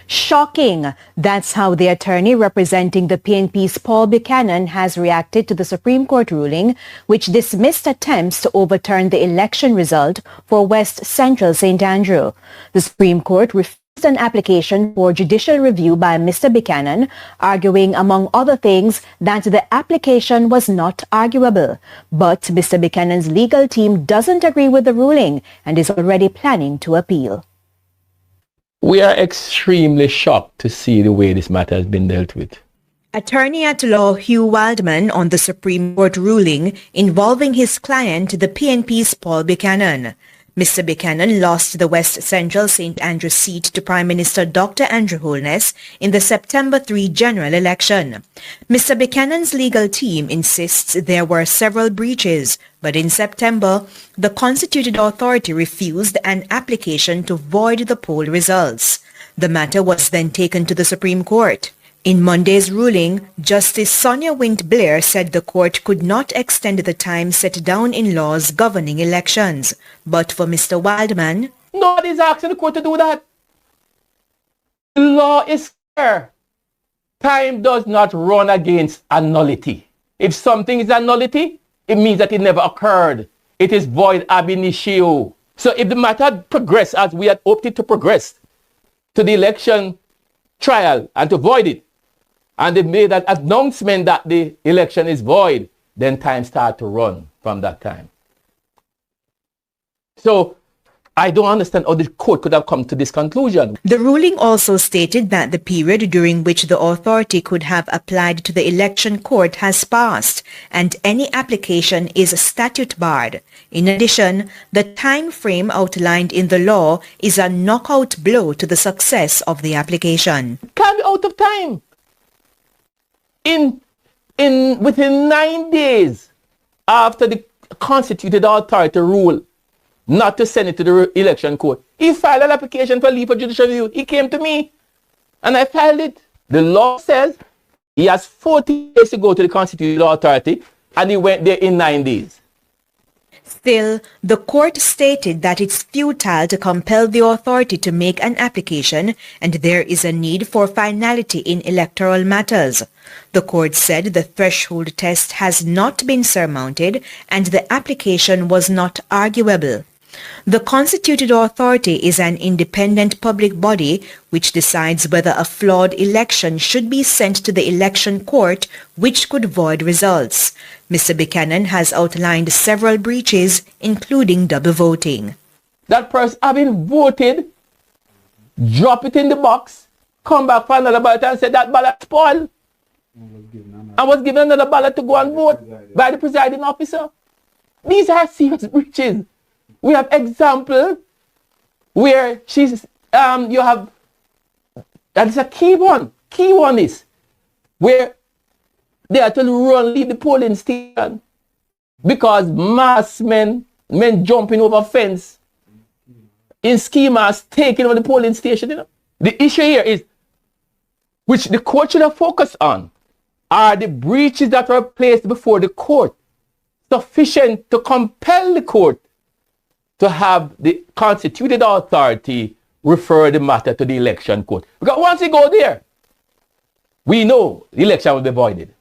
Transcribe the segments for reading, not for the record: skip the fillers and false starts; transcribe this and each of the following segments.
Shocking. That's how the attorney representing the PNP's Paul Buchanan has reacted to the Supreme Court ruling, which dismissed attempts to overturn the election result for West Central St. Andrew. The Supreme Court refused an application for judicial review by Mr. Buchanan, arguing, among other things, that the application was not arguable. But Mr. Buchanan's legal team doesn't agree with the ruling and is already planning to appeal. We are extremely shocked to see the way this matter has been dealt with. Attorney at law Hugh Wildman on the Supreme Court ruling involving his client, the PNP's Paul Buchanan. Mr. Buchanan lost the West Central St. Andrew seat to Prime Minister Dr. Andrew Holness in the September 3 general election. Mr. Buchanan's legal team insists there were several breaches, but in September, the constituted authority refused an application to void the poll results. The matter was then taken to the Supreme Court. In Monday's ruling, Justice Sonia Wint-Blair said the court could not extend the time set down in laws governing elections. But for Mr. Wildman, nobody's asking the court to do that. The law is clear. Time does not run against a nullity. If something is a nullity, it means that it never occurred. It is void ab initio. So if the matter had progressed as we had hoped it to progress to the election trial and to void it, and they made that announcement that the election is void, then time started to run from that time. So I don't understand how the court could have come to this conclusion. The ruling also stated that the period during which the authority could have applied to the election court has passed, and any application is statute barred. In addition, the time frame outlined in the law is a knockout blow to the success of the application. It can't be out of time. Within 9 days after the constituted authority ruled not to send it to the election court, he filed an application for leave for judicial review. He came to me and I filed it. The law says he has 40 days to go to the constituted authority, and he went there in 9 days. Still, the court stated that it's futile to compel the authority to make an application and there is a need for finality in electoral matters. The court said the threshold test has not been surmounted and the application was not arguable. The constituted authority is an independent public body which decides whether a flawed election should be sent to the election court, which could void results. Mr. Buchanan has outlined several breaches, including double voting. That person having voted, drop it in the box, come back for another ballot and say that ballot spoiled. I was given another ballot to go and vote by the presiding officer. These are serious breaches. We have example where you have, that is a key one. Key one is where they are to leave the polling station because mass men jumping over fence in schemas taking over the polling station. You know? The issue here is, which the court should have focused on, are the breaches that were placed before the court sufficient to compel the court to have the constituted authority refer the matter to the election court. Because once we go there, we know the election will be voided.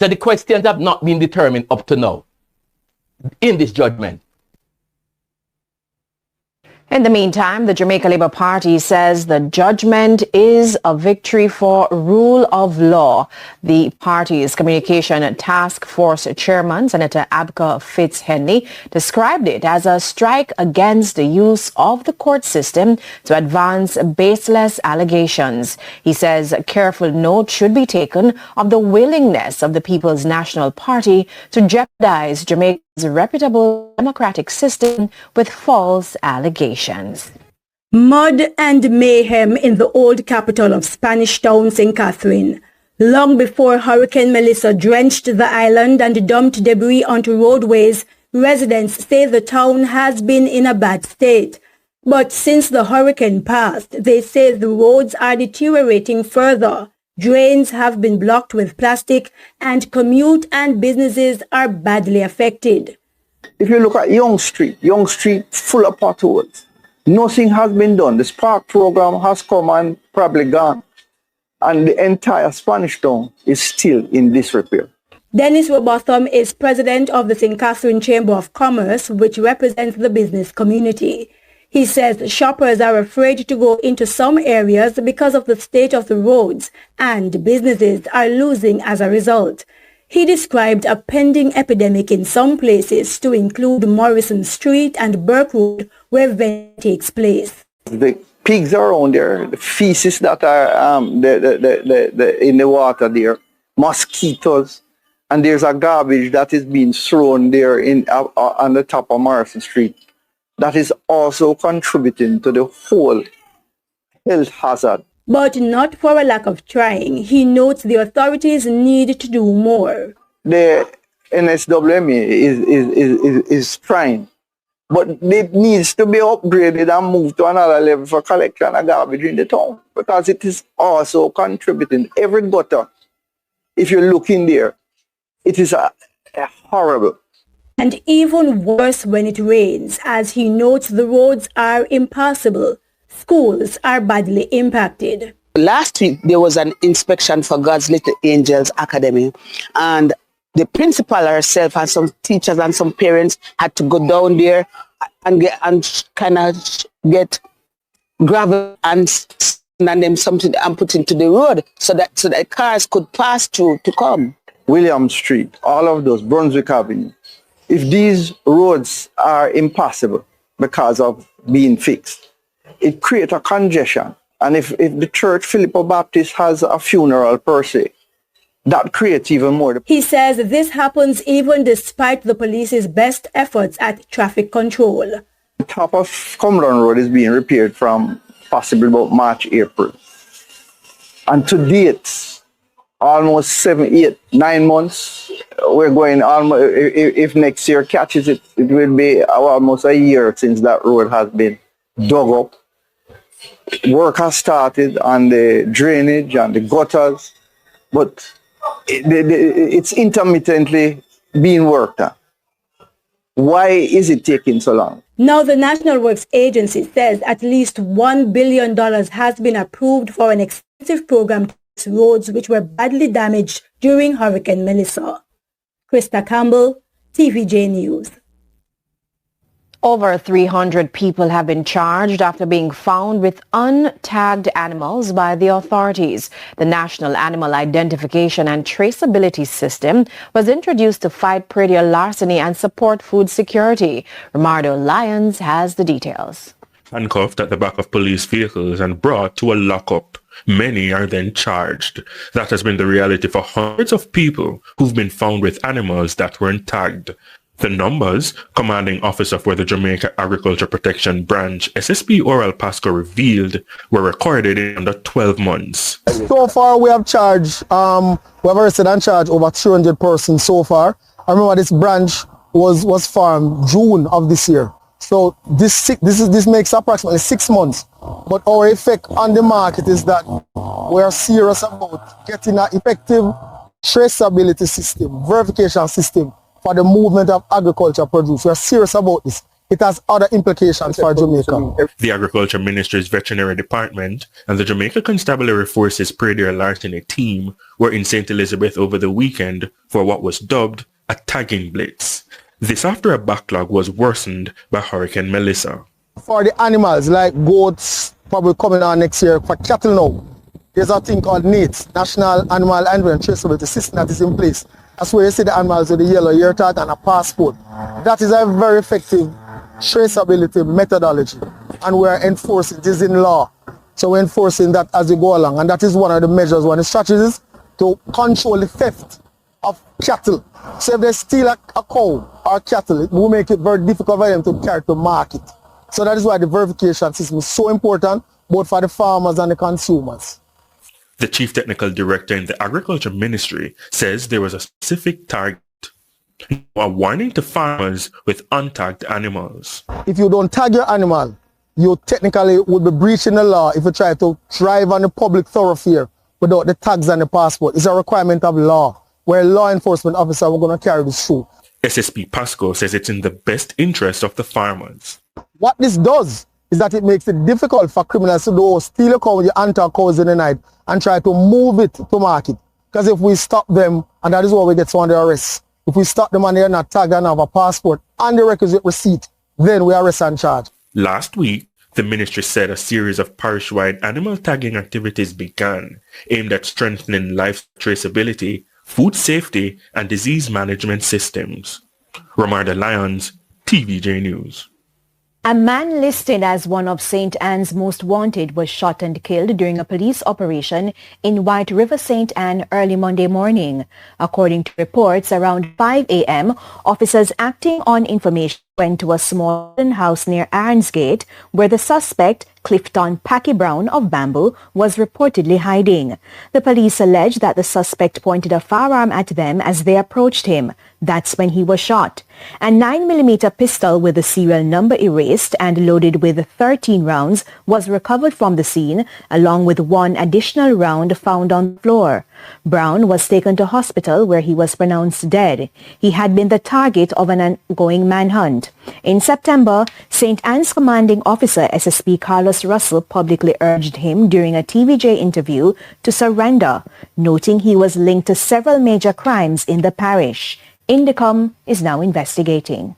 So the questions have not been determined up to now in this judgment. In the meantime, the Jamaica Labour Party says the judgment is a victory for rule of law. The party's communication task force chairman, Senator Abka Fitz-Henley, described it as a strike against the use of the court system to advance baseless allegations. He says careful note should be taken of the willingness of the People's National Party to jeopardize Jamaica's reputable democratic system with false allegations. Mud and mayhem in the old capital of Spanish Town, St. Catherine. Long before Hurricane Melissa drenched the island and dumped debris onto roadways, residents say the town has been in a bad state. But since the hurricane passed, they say the roads are deteriorating further. Drains have been blocked with plastic and commute and businesses are badly affected. If you look at Young Street full of potholes. Nothing has been done. The Spark program has come and probably gone. And the entire Spanish Town is still in disrepair. Dennis Robotham is president of the St. Catherine Chamber of Commerce, which represents the business community. He says shoppers are afraid to go into some areas because of the state of the roads, and businesses are losing as a result. He described a pending epidemic in some places to include Morrison Street and Burke Road, where vending takes place. The pigs are around there, the feces that are in the water there, mosquitoes, and there's a garbage that is being thrown there on the top of Morrison Street. That is also contributing to the whole health hazard. But not for a lack of trying. He notes the authorities need to do more. The NSWMA is trying, but it needs to be upgraded and moved to another level for collection of garbage in the town, because it is also contributing. Every gutter, if you look in there, it is horrible. And even worse when it rains, as he notes the roads are impassable. Schools are badly impacted. Last week, there was an inspection for God's Little Angels Academy, and the principal herself and some teachers and some parents had to go down there and get gravel and them something and put into the road so that cars could pass through to come. William Street, all of those, Brunswick Avenue. If these roads are impassable because of being fixed, it creates a congestion. And if the church, Philippo Baptist, has a funeral per se, that creates even more. He says this happens even despite the police's best efforts at traffic control. The top of Cumberland Road is being repaired from possibly about March, April. And to date, almost 7, 8, 9 months, we're going almost, if next year catches it, it will be almost a year since that road has been dug up. Work has started on the drainage and the gutters, but it's intermittently being worked on. Why is it taking so long? Now the National Works Agency says at least $1 billion has been approved for an extensive program to fix roads which were badly damaged during Hurricane Melissa. Krista Campbell, TVJ News. Over 300 people have been charged after being found with untagged animals by the authorities. The National Animal Identification and Traceability System was introduced to fight predial larceny and support food security. Romardo Lyons has the details. Handcuffed at the back of police vehicles and brought to a lockup. Many are then charged. That has been the reality for hundreds of people who've been found with animals that weren't tagged. The numbers, commanding officer for the Jamaica Agriculture Protection Branch, SSP Oral Pasco, revealed were recorded in under 12 months. So far, we have charged, we have arrested and charged over 300 persons so far. I remember this branch was formed June of this year. So this makes approximately 6 months. But our effect on the market is that we are serious about getting an effective traceability system, verification system, for the movement of agriculture produce. We are serious about this. It has other implications for Jamaica. The Agriculture Ministry's Veterinary Department and the Jamaica Constabulary Force's predial larceny team were in St. Elizabeth over the weekend for what was dubbed a tagging blitz. This after a backlog was worsened by Hurricane Melissa. For the animals like goats, probably coming on next year, for cattle now, there's a thing called NATES, National Animal Handling and Traceability System, that is in place. That's where you see the animals with the yellow ear tag and a passport. That is a very effective traceability methodology, and we're enforcing this in law. So we're enforcing that as we go along, and that is one of the measures, one of the strategies to control the theft of cattle. So if they steal a cow or cattle, it will make it very difficult for them to carry to market. So that is why the verification system is so important, both for the farmers and the consumers. The Chief Technical Director in the Agriculture Ministry says there was a specific target, a warning to farmers with untagged animals. If you don't tag your animal, you technically would be breaching the law if you try to drive on the public thoroughfare without the tags and the passport. It's a requirement of law, where law enforcement officers are going to carry this through. SSP Pasco says it's in the best interest of the farmers. What this does is that it makes it difficult for criminals to go steal a cow with the anti cows in the night and try to move it to market. Because if we stop them, and that is what we get under arrest, if we stop them and they're not tagged and have a passport and the requisite receipt, then we arrest and charge. Last week, the ministry said a series of parish-wide animal tagging activities began, aimed at strengthening life traceability, food safety, and disease management systems. Romarda Lyons, TVJ News. A man listed as one of St. Anne's most wanted was shot and killed during a police operation in White River, St. Anne early Monday morning. According to reports, around 5 a.m., officers acting on information went to a small house near Ironsgate where the suspect, Clifton Packy Brown of Bamboo, was reportedly hiding. The police alleged that the suspect pointed a firearm at them as they approached him. That's when he was shot. A 9mm pistol with the serial number erased and loaded with 13 rounds was recovered from the scene, along with one additional round found on the floor. Brown was taken to hospital where he was pronounced dead. He had been the target of an ongoing manhunt. In September, St. Anne's commanding officer SSP Carlos Russell publicly urged him during a TVJ interview to surrender, noting he was linked to several major crimes in the parish. Indicom is now investigating.